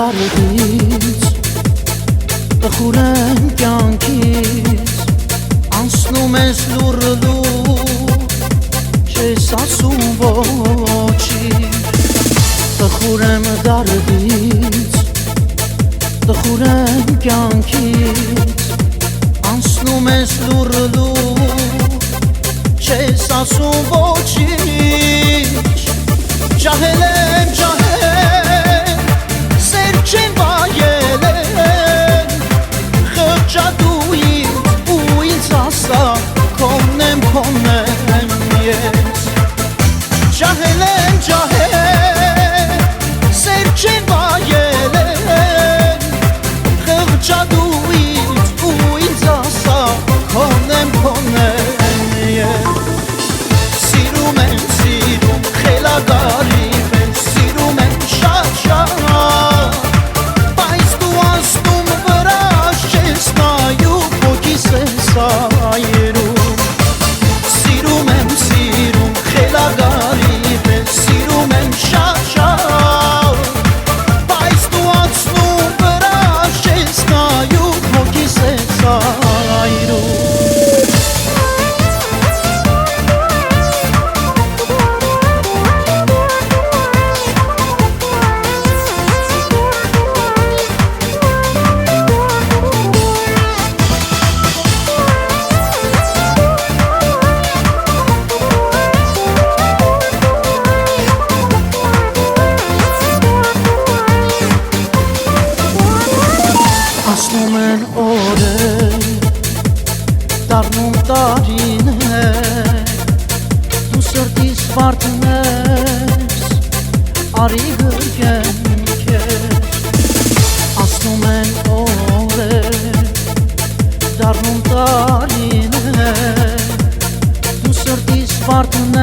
դարդից տխուր եմ կյանքից անցնում ես լուռ չես ասում ոչինչ տխուր եմ դարդից տխուր եմ կյանքից անցնում ես լուռ չես ասում ոչինչ ջահել եմ սեր չեմ վայել խղճատուից ու ինձ ասա քոնն եմ ես ջահել եմ սեր չեմ վայել խղճատուից ու ինձ ասա քոնն եմ ես սիրում եմ խելագարի սիրում եմ շատ բայց դու անցնում վրաս չես նայում ոգիս ես այրում սիրում եմ խելագարի սիրում եմ շատ բայց դու անցնում վրաս չես նայում ոգիս ես այրում Ասնում են օրեր, դառնում տարիներ, դու սրտիս վարդն ես, արի գրկեմ քեզ Ասնում են օրեր, դառնում տարիներ, դու սրտիս վարդն